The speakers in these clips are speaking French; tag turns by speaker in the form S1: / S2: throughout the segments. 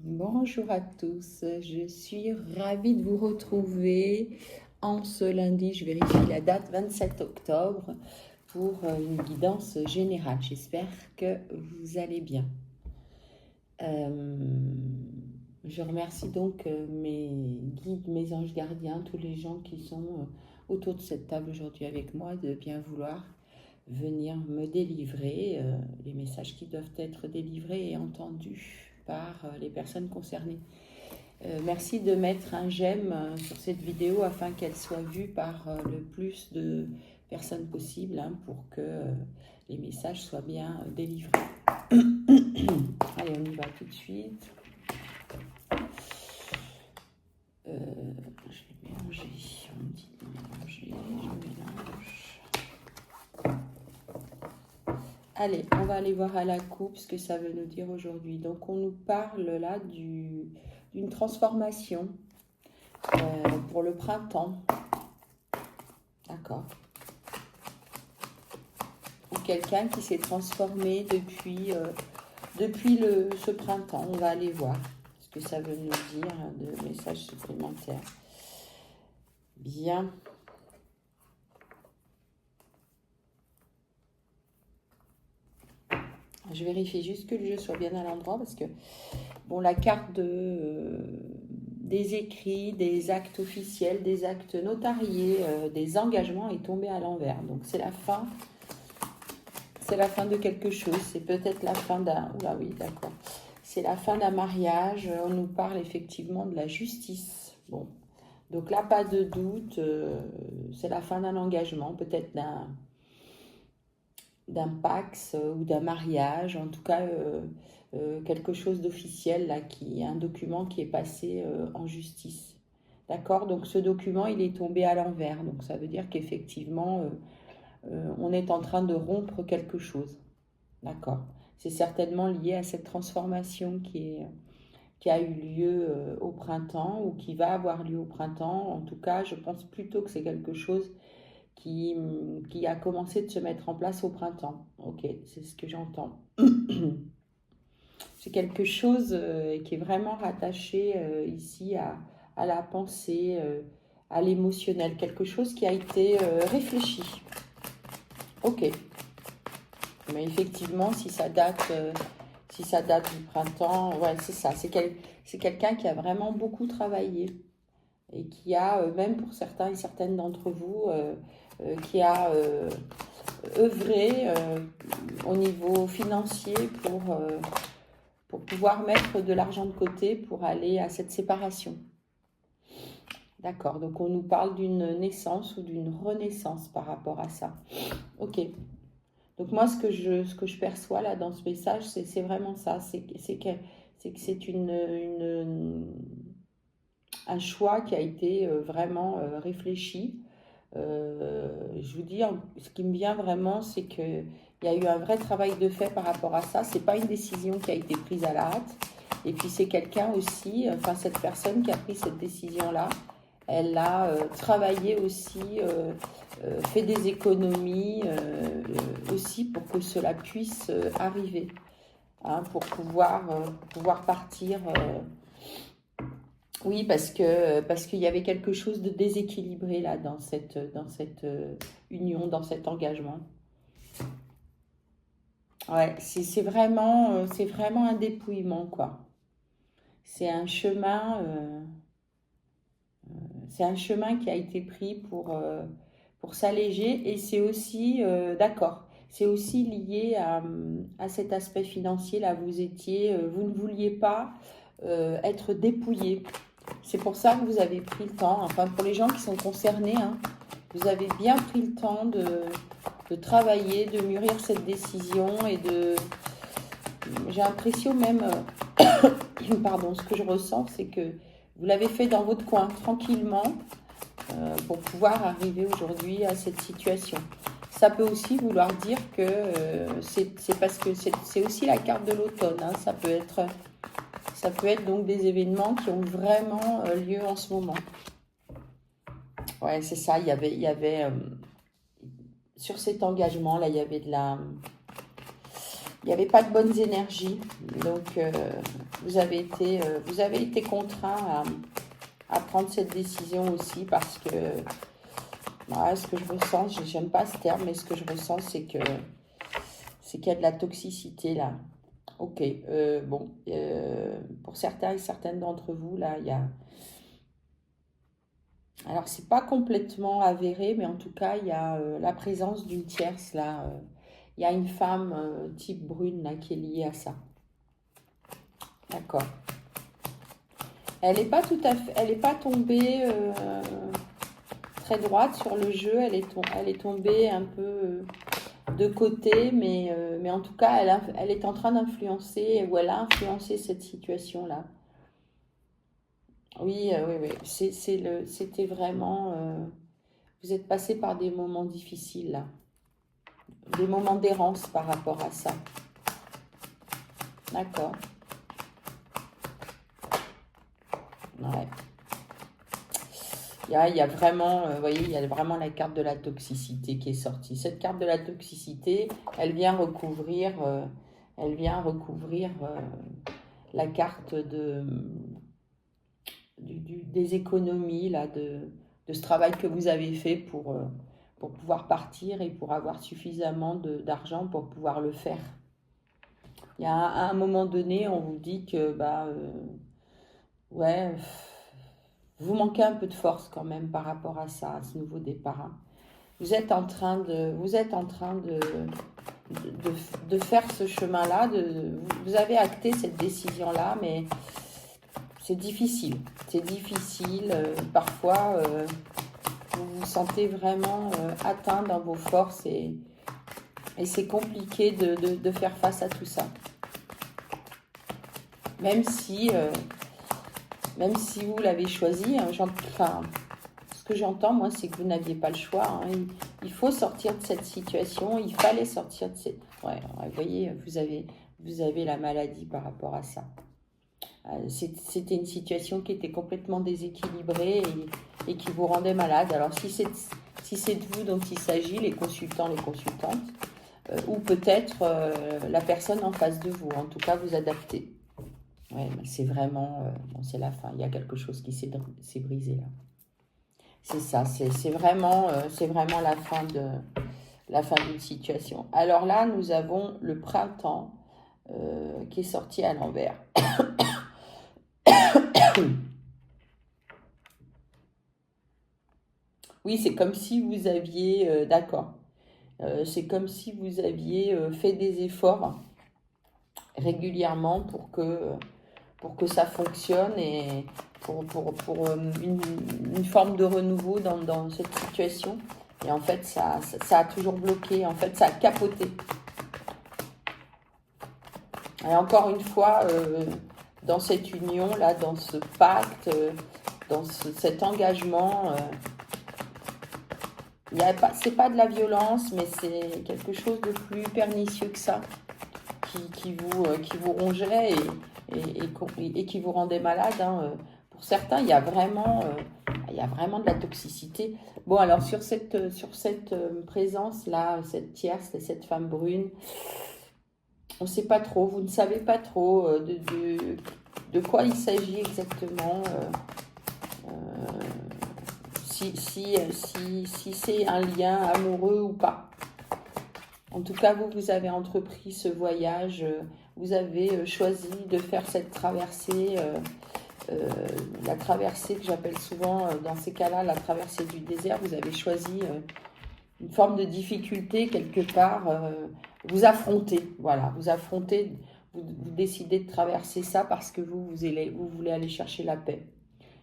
S1: Bonjour à tous, je suis ravie de vous retrouver en ce lundi, je vérifie la date, 27 octobre, pour une guidance générale. J'espère que vous allez bien. Je remercie donc mes guides, mes anges gardiens, tous les gens qui sont autour de cette table aujourd'hui avec moi, de bien vouloir venir me délivrer les messages qui doivent être délivrés et entendus par les personnes concernées. Merci de mettre un j'aime sur cette vidéo afin qu'elle soit vue par le plus de personnes possible pour que les messages soient bien délivrés. Allez, on y va tout de suite. Je vais mélanger, on dit mélanger, je mélange. Allez, on va aller voir à la coupe ce que ça veut nous dire aujourd'hui. Donc, on nous parle là d'une transformation pour le printemps. D'accord. Ou quelqu'un qui s'est transformé depuis ce printemps. On va aller voir ce que ça veut nous dire de messages supplémentaires. Bien. Je vérifie juste que le jeu soit bien à l'endroit parce que, bon, la carte des écrits, des actes officiels, des actes notariés, des engagements est tombée à l'envers. Donc, c'est la fin. C'est la fin de quelque chose. C'est peut-être la fin d'un... Oula, oui, d'accord. C'est la fin d'un mariage. On nous parle effectivement de la justice. Bon. Donc là, pas de doute. C'est la fin d'un engagement, peut-être d'un pax ou d'un mariage, en tout cas quelque chose d'officiel, là, un document qui est passé en justice. D'accord? Donc ce document, il est tombé à l'envers. Donc ça veut dire qu'effectivement, on est en train de rompre quelque chose. D'accord? C'est certainement lié à cette transformation qui a eu lieu au printemps ou qui va avoir lieu au printemps. En tout cas, je pense plutôt que c'est quelque chose qui a commencé de se mettre en place au printemps. Ok, c'est ce que j'entends. C'est quelque chose qui est vraiment rattaché ici à la pensée, à l'émotionnel, quelque chose qui a été réfléchi. Ok. Mais effectivement, si ça date du printemps, ouais, c'est ça. C'est quelqu'un qui a vraiment beaucoup travaillé et qui a, même pour certains et certaines d'entre vous, qui a œuvré au niveau financier pour pouvoir mettre de l'argent de côté pour aller à cette séparation. D'accord, donc on nous parle d'une naissance ou d'une renaissance par rapport à ça. Ok. Donc moi, ce que je perçois là dans ce message, c'est vraiment ça. C'est que c'est un choix qui a été vraiment réfléchi. Je vous dis, ce qui me vient vraiment, c'est qu'il y a eu un vrai travail de fait par rapport à ça. C'est pas une décision qui a été prise à la hâte. Et puis c'est quelqu'un aussi, enfin cette personne qui a pris cette décision-là, elle a travaillé aussi, fait des économies aussi pour que cela puisse arriver, hein, pour pouvoir partir. Oui, parce qu'il y avait quelque chose de déséquilibré là dans cette union, dans cet engagement. Ouais, c'est vraiment un dépouillement, quoi. C'est un chemin. C'est un chemin qui a été pris pour s'alléger et c'est aussi, d'accord, c'est aussi lié à cet aspect financier. Là, vous ne vouliez pas être dépouillé. C'est pour ça que vous avez pris le temps, enfin pour les gens qui sont concernés, hein, vous avez bien pris le temps de travailler, de mûrir cette décision et j'ai l'impression même, pardon, ce que je ressens, c'est que vous l'avez fait dans votre coin, tranquillement, pour pouvoir arriver aujourd'hui à cette situation. Ça peut aussi vouloir dire que c'est parce que c'est aussi la carte de l'automne. Hein. Ça peut être donc des événements qui ont vraiment lieu en ce moment. Ouais, c'est ça. Il y avait sur cet engagement, là, il n'y avait pas de bonnes énergies. Donc, vous avez été contraint à prendre cette décision aussi parce que voilà, ce que je ressens, j'aime pas ce terme, mais ce que je ressens, c'est qu'il y a de la toxicité là. Ok, bon, pour certains et certaines d'entre vous, là, il y a... Alors, c'est pas complètement avéré, mais en tout cas, il y a la présence d'une tierce, là. Il y a une femme type brune, là, qui est liée à ça. D'accord. Elle n'est pas tout à fait... Elle n'est pas tombée très droite sur le jeu. Elle est tombée un peu de côté, mais en tout cas, elle est en train d'influencer, ou elle a influencé cette situation-là. Oui, oui, oui. C'était vraiment... vous êtes passé par des moments difficiles, là. Des moments d'errance par rapport à ça. D'accord. Ouais. Il y a vraiment, vous voyez, il y a vraiment la carte de la toxicité qui est sortie. Cette carte de la toxicité, elle vient recouvrir, la carte des économies, là, de ce travail que vous avez fait pour pouvoir partir et pour avoir suffisamment d'argent pour pouvoir le faire. Il y a à un moment donné, on vous dit que, bah, ouais, vous manquez un peu de force quand même par rapport à ça, à ce nouveau départ. Hein. Vous êtes en train de faire ce chemin-là. Vous avez acté cette décision-là, mais c'est difficile. C'est difficile. Parfois, vous vous sentez vraiment atteint dans vos forces et c'est compliqué de faire face à tout ça. Même si vous l'avez choisi, hein, ce que j'entends, moi, c'est que vous n'aviez pas le choix. Hein. Il faut sortir de cette situation. Il fallait sortir de cette... Ouais, vous voyez, vous avez la maladie par rapport à ça. C'était une situation qui était complètement déséquilibrée et qui vous rendait malade. Alors, si c'est de vous dont il s'agit, les consultants, les consultantes, ou peut-être la personne en face de vous. En tout cas, vous adaptez. Ouais, mais c'est vraiment... bon, c'est la fin. Il y a quelque chose qui s'est brisé là. C'est ça, c'est vraiment la fin d'une situation. Alors là, nous avons le printemps qui est sorti à l'envers. Oui, c'est comme si vous aviez... d'accord. C'est comme si vous aviez fait des efforts régulièrement pour que ça fonctionne et pour une forme de renouveau dans cette situation. Et en fait, ça a toujours bloqué. En fait, ça a capoté. Et encore une fois, dans cette union-là, dans ce pacte, cet engagement, c'est pas de la violence, mais c'est quelque chose de plus pernicieux que ça, qui vous rongeait et qui vous rendait malade. Hein. Pour certains, il y a vraiment de la toxicité. Bon, alors sur cette présence-là, cette tierce, cette femme brune, on ne sait pas trop, vous ne savez pas trop de quoi il s'agit exactement. Si c'est un lien amoureux ou pas. En tout cas, vous avez entrepris ce voyage, vous avez choisi de faire cette traversée, la traversée que j'appelle souvent dans ces cas-là, la traversée du désert. Vous avez choisi une forme de difficulté quelque part, vous affrontez, voilà, vous décidez de traverser ça parce que vous voulez aller chercher la paix.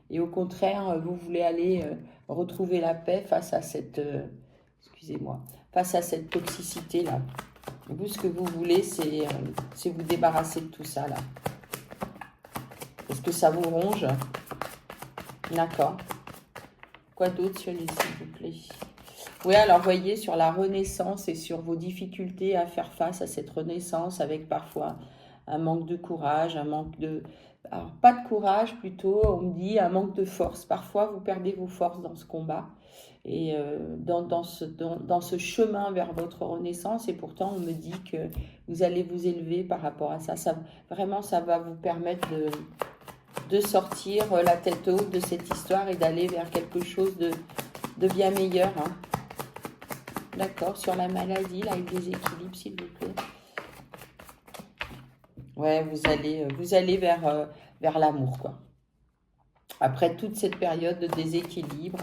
S1: Et au contraire, vous voulez aller retrouver la paix face à face à cette toxicité-là. Vous, ce que vous voulez, c'est vous débarrasser de tout ça, là. Est-ce que ça vous ronge? D'accord. Quoi d'autre, s'il vous plaît? Oui, alors voyez, sur la renaissance et sur vos difficultés à faire face à cette renaissance avec parfois un manque de courage, un manque de... Alors, pas de courage, plutôt, on me dit un manque de force. Parfois, vous perdez vos forces dans ce combat et dans ce chemin vers votre renaissance. Et pourtant, on me dit que vous allez vous élever par rapport à ça. Vraiment, ça va vous permettre de sortir la tête haute de cette histoire et d'aller vers quelque chose de bien meilleur. Hein. D'accord, sur la maladie, là, avec des équilibres, s'il vous plaît. Ouais, vous allez vers l'amour, quoi. Après toute cette période de déséquilibre,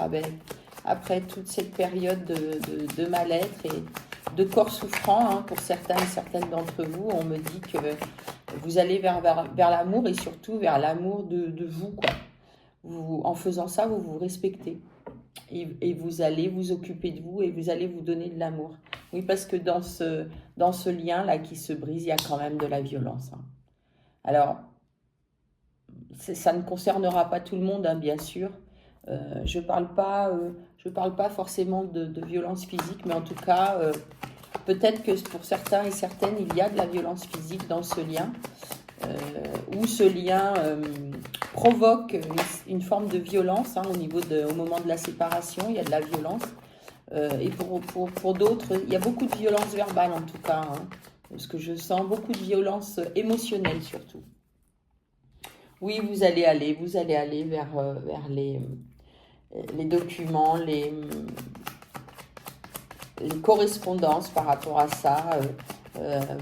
S1: après toute cette période de mal-être et de corps souffrant, hein, pour certains et certaines d'entre vous, on me dit que vous allez vers l'amour et surtout vers l'amour de vous, quoi. En faisant ça, vous vous respectez. Et vous allez vous occuper de vous et vous allez vous donner de l'amour. Oui, parce que dans ce lien-là qui se brise, il y a quand même de la violence. Hein. Alors, ça ne concernera pas tout le monde, hein, bien sûr. Je parle pas forcément de violence physique, mais en tout cas, peut-être que pour certains et certaines, il y a de la violence physique dans ce lien, où ce lien provoque une forme de violence, hein, au moment de la séparation, il y a de la violence. Et pour d'autres, il y a beaucoup de violence verbale en tout cas, hein, parce que je sens beaucoup de violence émotionnelle surtout. Oui, vous allez aller vers les documents, les correspondances par rapport à ça.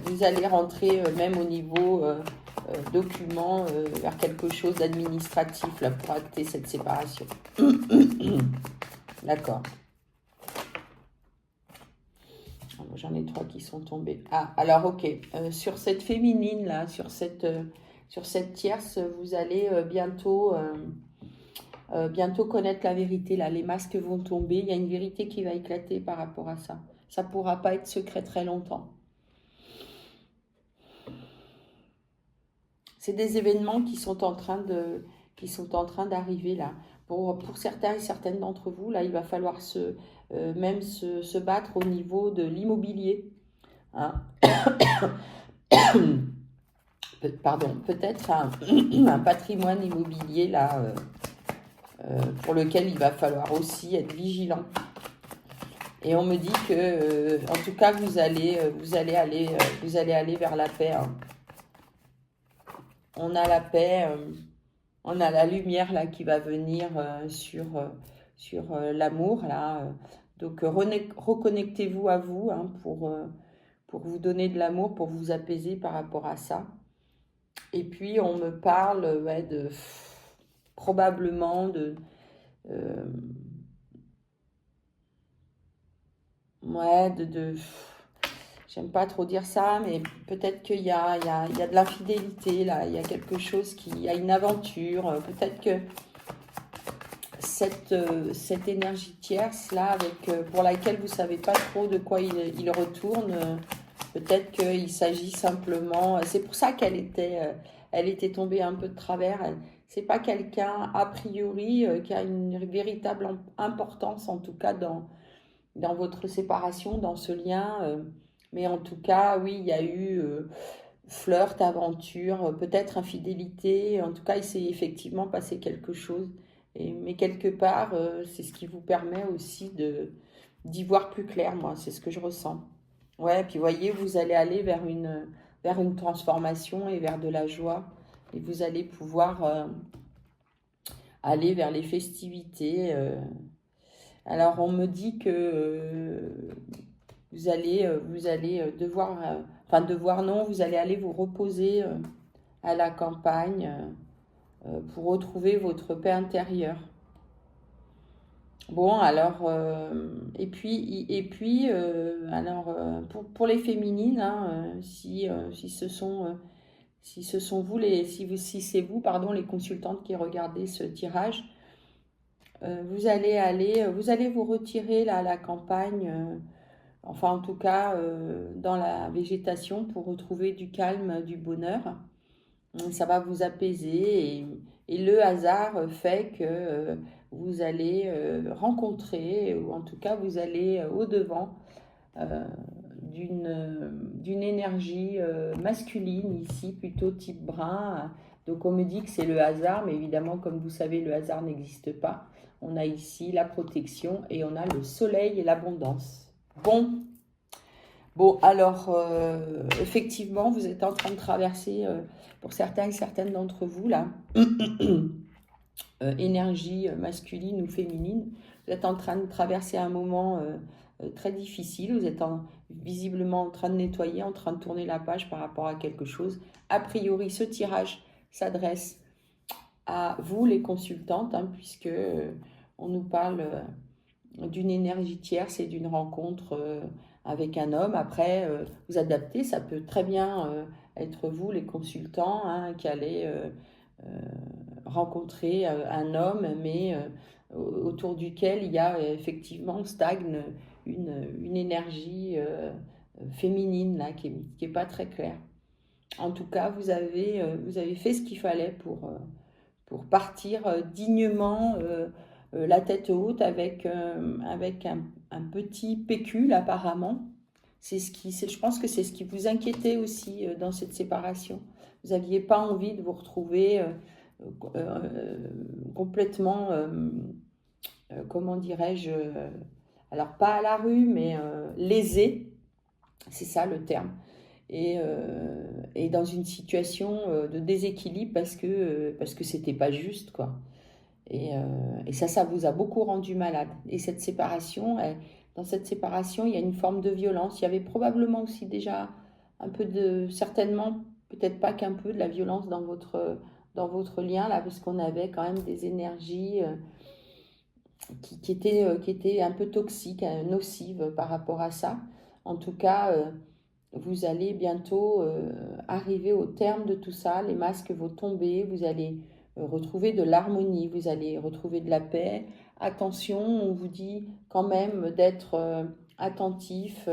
S1: Vous allez rentrer même au niveau documents vers quelque chose d'administratif là, pour acter cette séparation. D'accord. J'en ai 3 qui sont tombés. Ah, alors ok. Sur cette féminine là, sur cette tierce, vous allez bientôt connaître la vérité. Là, les masques vont tomber. Il y a une vérité qui va éclater par rapport à ça. Ça ne pourra pas être secret très longtemps. C'est des événements qui sont en train d'arriver là. Pour certains et certaines d'entre vous, là, il va falloir se battre au niveau de l'immobilier. Hein. Pardon, peut-être un patrimoine immobilier là, pour lequel il va falloir aussi être vigilant. Et on me dit que, en tout cas, vous allez aller vers la paix. Hein. On a la paix, on a la lumière là qui va venir sur l'amour là. Donc reconnectez-vous à vous, hein, pour vous donner de l'amour, pour vous apaiser par rapport à ça. Et puis on me parle probablement j'aime pas trop dire ça, mais peut-être qu'il y a de l'infidélité là, il y a quelque chose il y a une aventure, peut-être que cette énergie tierce là, pour laquelle vous savez pas trop de quoi il retourne, peut-être qu'il s'agit simplement, c'est pour ça qu'elle était tombée un peu de travers. C'est pas quelqu'un a priori qui a une véritable importance en tout cas dans votre séparation, dans ce lien. Mais en tout cas, oui, il y a eu flirt, aventure, peut-être infidélité. En tout cas, il s'est effectivement passé quelque chose. Mais quelque part, c'est ce qui vous permet aussi d'y voir plus clair, moi. C'est ce que je ressens. Ouais, puis voyez, vous allez aller vers une transformation et vers de la joie. Et vous allez pouvoir aller vers les festivités. Alors, on me dit que vous allez devoir, devoir non, vous allez aller vous reposer à la campagne pour retrouver votre paix intérieure. Bon, alors, et puis alors, pour les féminines, hein, si ce sont vous si c'est vous, pardon, les consultantes qui regardez ce tirage, vous allez vous retirer là à la campagne, enfin en tout cas dans la végétation pour retrouver du calme, du bonheur. Ça va vous apaiser et le hasard fait que vous allez rencontrer, ou en tout cas vous allez au-devant d'une énergie masculine ici, plutôt type brun. Donc on me dit que c'est le hasard, mais évidemment, comme vous savez, le hasard n'existe pas. On a ici la protection et on a le soleil et l'abondance. Bon, alors, effectivement, vous êtes en train de traverser, pour certains et certaines d'entre vous, là, énergie masculine ou féminine. Vous êtes en train de traverser un moment très difficile. Vous êtes visiblement en train de nettoyer, en train de tourner la page par rapport à quelque chose. A priori, ce tirage s'adresse à vous, les consultantes, hein, puisque on nous parle d'une énergie tierce et d'une rencontre avec un homme. Après, vous adaptez, ça peut très bien être vous, les consultants, hein, qui allez rencontrer un homme, mais autour duquel il y a effectivement stagne une énergie féminine là, qui est pas très claire. En tout cas, vous avez fait ce qu'il fallait pour partir dignement, la tête haute, avec un petit pécule apparemment. Je pense que c'est ce qui vous inquiétait aussi dans cette séparation. Vous n'aviez pas envie de vous retrouver complètement, comment dirais-je, alors pas à la rue, mais lésé, c'est ça le terme. Et dans une situation de déséquilibre parce que c'était pas juste, quoi. Et ça vous a beaucoup rendu malade. Et cette séparation, dans cette séparation, il y a une forme de violence. Il y avait probablement aussi déjà un peu certainement, peut-être pas qu'un peu, de la violence dans votre lien, là, parce qu'on avait quand même des énergies qui étaient un peu toxiques, nocives par rapport à ça. En tout cas, vous allez bientôt arriver au terme de tout ça, les masques vont tomber, vous allez retrouver de l'harmonie, vous allez retrouver de la paix. Attention, on vous dit quand même d'être attentif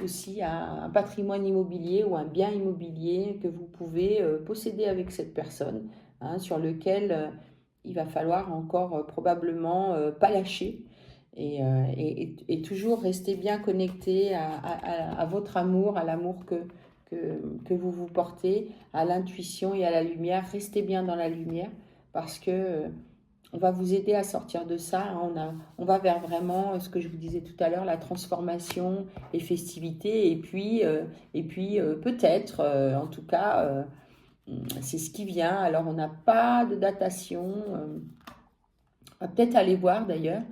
S1: aussi à un patrimoine immobilier ou un bien immobilier que vous pouvez posséder avec cette personne, hein, sur lequel il va falloir encore probablement pas lâcher. Et toujours rester bien connecté à votre amour, à l'amour que vous portez, à l'intuition et à la lumière. Restez bien dans la lumière parce que on va vous aider à sortir de ça. Hein. On va vers vraiment ce que je vous disais tout à l'heure, la transformation, les festivités. Et puis peut-être, en tout cas, c'est ce qui vient. Alors on n'a pas de datation. On va peut-être aller voir d'ailleurs.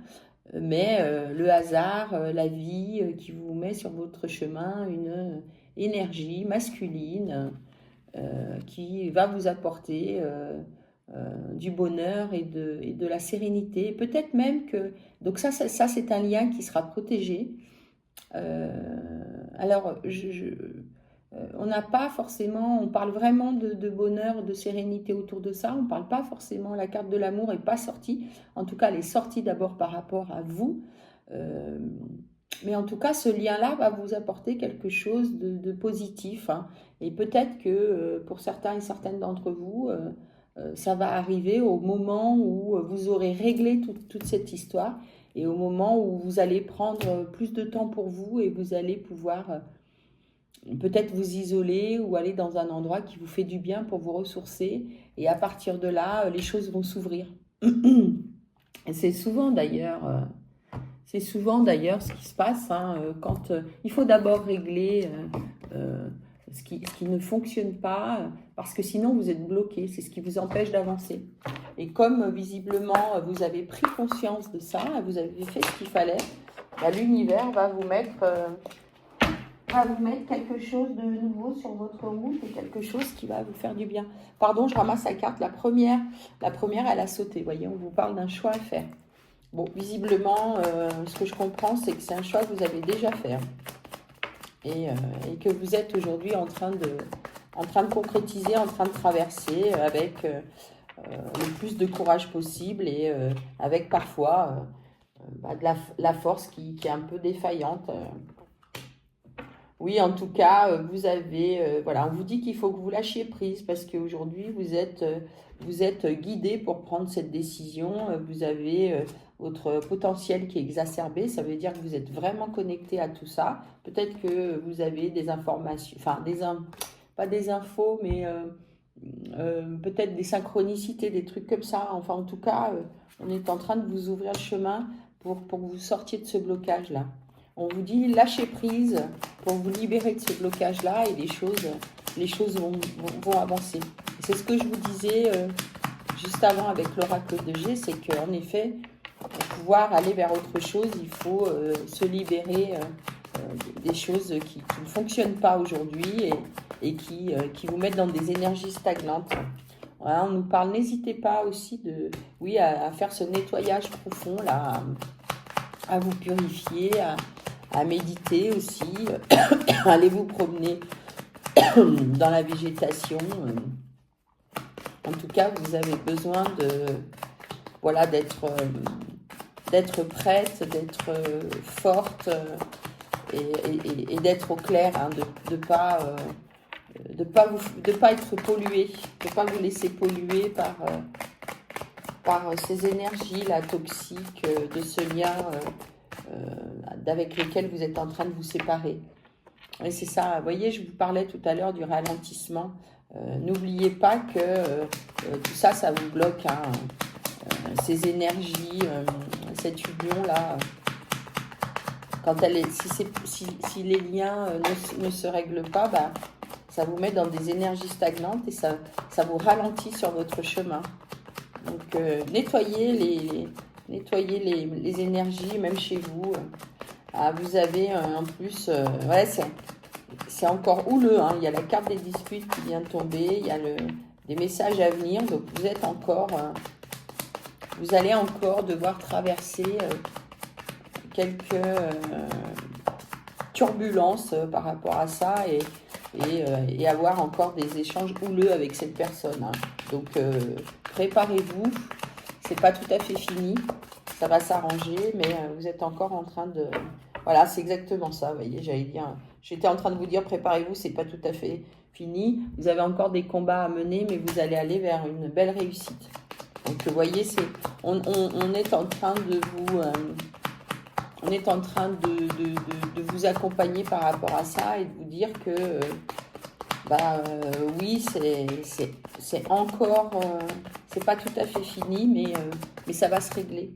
S1: Mais le hasard, la vie qui vous met sur votre chemin une énergie masculine qui va vous apporter du bonheur et de la sérénité. Peut-être même que... Donc ça c'est un lien qui sera protégé. Alors, on n'a pas forcément, on parle vraiment de bonheur, de sérénité autour de ça. On ne parle pas forcément, la carte de l'amour n'est pas sortie. En tout cas, elle est sortie d'abord par rapport à vous. Mais en tout cas, ce lien-là va vous apporter quelque chose de positif. Hein. Et peut-être que pour certains et certaines d'entre vous, ça va arriver au moment où vous aurez réglé toute cette histoire et au moment où vous allez prendre plus de temps pour vous et vous allez pouvoir... peut-être vous isoler ou aller dans un endroit qui vous fait du bien pour vous ressourcer. Et à partir de là, les choses vont s'ouvrir. C'est souvent d'ailleurs ce qui se passe. Hein, quand il faut d'abord régler ce qui ne fonctionne pas, parce que sinon vous êtes bloqué. C'est ce qui vous empêche d'avancer. Et comme visiblement vous avez pris conscience de ça, vous avez fait ce qu'il fallait, bah, l'univers va vous mettre... quelque chose de nouveau sur votre route et quelque chose qui va vous faire du bien. Pardon, je ramasse la carte. La première, elle a sauté. Vous voyez, on vous parle d'un choix à faire. Bon, visiblement, ce que je comprends, c'est que c'est un choix que vous avez déjà fait. Et que vous êtes aujourd'hui en train de concrétiser, en train de traverser avec le plus de courage possible et avec parfois de la force qui est un peu défaillante. Oui, en tout cas, vous avez, voilà, on vous dit qu'il faut que vous lâchiez prise parce qu'aujourd'hui, vous êtes guidé pour prendre cette décision. Vous avez votre potentiel qui est exacerbé. Ça veut dire que vous êtes vraiment connecté à tout ça. Peut-être que vous avez des informations, enfin, pas des infos, mais peut-être des synchronicités, des trucs comme ça. Enfin, en tout cas, on est en train de vous ouvrir le chemin pour que vous sortiez de ce blocage-là. On vous dit lâchez prise pour vous libérer de ce blocage-là et les choses vont avancer. C'est ce que je vous disais juste avant avec l'oracle de G, c'est qu'en effet, pour pouvoir aller vers autre chose, il faut se libérer des choses qui ne fonctionnent pas aujourd'hui et qui vous mettent dans des énergies stagnantes. Voilà, on nous parle, n'hésitez pas aussi oui, à faire ce nettoyage profond, là, à vous purifier, à méditer aussi, allez vous promener dans la végétation. En tout cas, vous avez besoin voilà, d'être prête, d'être forte et d'être au clair, hein, de pas être pollué, de pas vous laisser polluer par ces énergies là, toxiques, de ce lien avec lequel vous êtes en train de vous séparer. Et c'est ça, vous voyez, je vous parlais tout à l'heure du ralentissement. N'oubliez pas que tout ça, ça vous bloque, hein, ces énergies, cette union-là. Quand si les liens ne se règlent pas, bah, ça vous met dans des énergies stagnantes et ça vous ralentit sur votre chemin. Donc, nettoyez les énergies, même chez vous. Vous avez en plus, ouais, c'est encore houleux, hein. Il y a la carte des disputes qui vient de tomber, il y a des messages à venir, donc vous allez encore devoir traverser quelques turbulences par rapport à ça et avoir encore des échanges houleux avec cette personne, hein. Donc préparez-vous, c'est pas tout à fait fini, ça va s'arranger, mais vous êtes encore en train de... Voilà, c'est exactement ça, vous voyez, j'étais en train de vous dire, préparez-vous, c'est pas tout à fait fini, vous avez encore des combats à mener, mais vous allez aller vers une belle réussite. Donc, vous voyez, on est en train de vous... on est en train de vous accompagner par rapport à ça et de vous dire que, oui, c'est encore... c'est pas tout à fait fini, mais ça va se régler.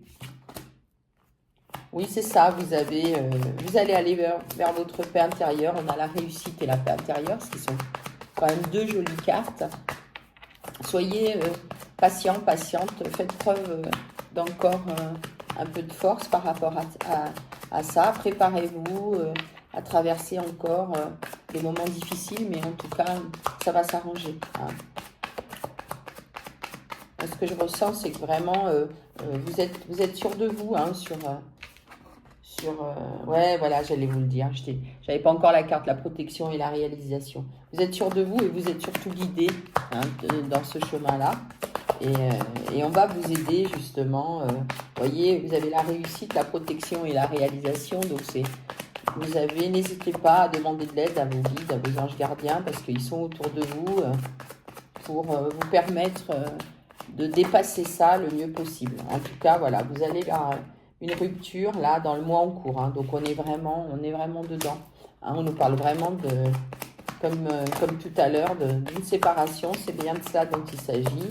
S1: Oui, c'est ça, vous allez aller vers votre paix intérieure. On a la réussite et la paix intérieure, ce qui sont quand même deux jolies cartes. Soyez patient, patiente, faites preuve d'encore un peu de force par rapport à ça. Préparez-vous à traverser encore des moments difficiles, mais en tout cas, ça va s'arranger, hein. Ce que je ressens, c'est que vraiment, vous êtes sûr de vous, hein, ouais, voilà, j'allais vous le dire. J'avais pas encore la carte, la protection et la réalisation. Vous êtes sûr de vous et vous êtes surtout guidé, hein, dans ce chemin-là. Et on va vous aider justement. Vous voyez, vous avez la réussite, la protection et la réalisation. Donc n'hésitez pas à demander de l'aide à vos guides, à vos anges gardiens, parce qu'ils sont autour de vous pour vous permettre de dépasser ça le mieux possible. En tout cas, voilà, vous allez vers une rupture là dans le mois en cours, hein. Donc on est vraiment dedans, hein. On nous parle vraiment comme tout à l'heure d'une séparation. C'est bien de ça dont il s'agit.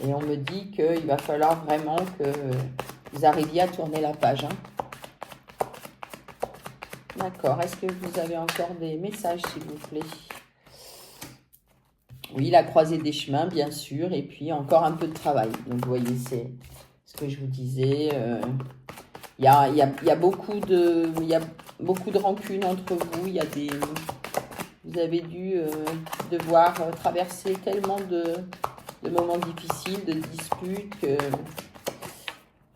S1: Et on me dit qu'il va falloir vraiment que vous arriviez à tourner la page, hein. D'accord. Est-ce que vous avez encore des messages, s'il vous plaît? Oui, la croisée des chemins, bien sûr. Et puis, encore un peu de travail. Donc, vous voyez, c'est ce que je vous disais. Il y a beaucoup de rancune entre vous. Vous avez dû devoir traverser tellement de moments difficiles, de disputes, que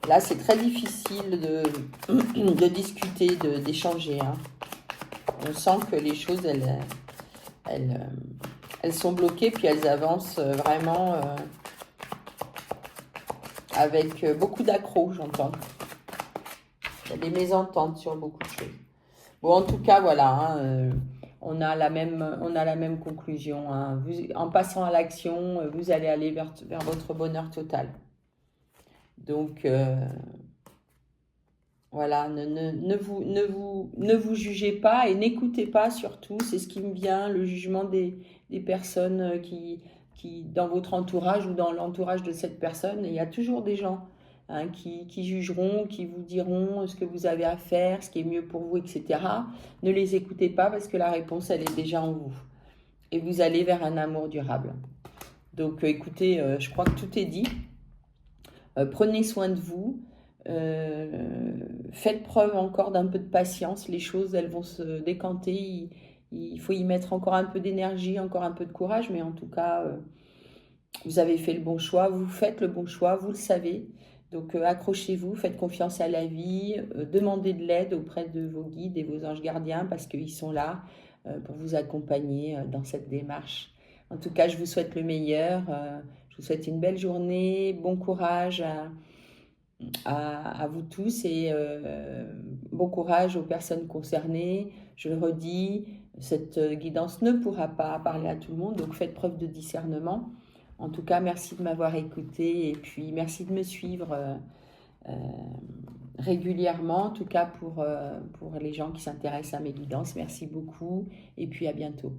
S1: là, c'est très difficile de discuter, d'échanger, hein. On sent que les choses, elles sont bloquées, puis elles avancent vraiment avec beaucoup d'accrocs, j'entends. Il y a des mésententes sur beaucoup de choses. Bon, en tout cas, voilà, hein, on a la même conclusion, hein. En passant à l'action, vous allez aller vers votre bonheur total. Donc, voilà, ne vous jugez pas et n'écoutez pas surtout, c'est ce qui me vient, le jugement des personnes dans votre entourage ou dans l'entourage de cette personne. Il y a toujours des gens, hein, qui jugeront, qui vous diront ce que vous avez à faire, ce qui est mieux pour vous, etc. Ne les écoutez pas parce que la réponse, elle est déjà en vous. Et vous allez vers un amour durable. Donc, écoutez, je crois que tout est dit. Prenez soin de vous. Faites preuve encore d'un peu de patience. Les choses, elles vont se décanter. Il faut y mettre encore un peu d'énergie, encore un peu de courage. Mais en tout cas, vous avez fait le bon choix. Vous faites le bon choix. Vous le savez. Donc, accrochez-vous. Faites confiance à la vie. Demandez de l'aide auprès de vos guides et vos anges gardiens parce qu'ils sont là pour vous accompagner dans cette démarche. En tout cas, je vous souhaite le meilleur. Je vous souhaite une belle journée. Bon courage à vous tous et bon courage aux personnes concernées. Je le redis, cette guidance ne pourra pas parler à tout le monde, donc faites preuve de discernement. En tout cas, merci de m'avoir écouté et puis merci de me suivre euh, régulièrement, en tout cas pour les gens qui s'intéressent à mes guidances. Merci beaucoup et puis à bientôt.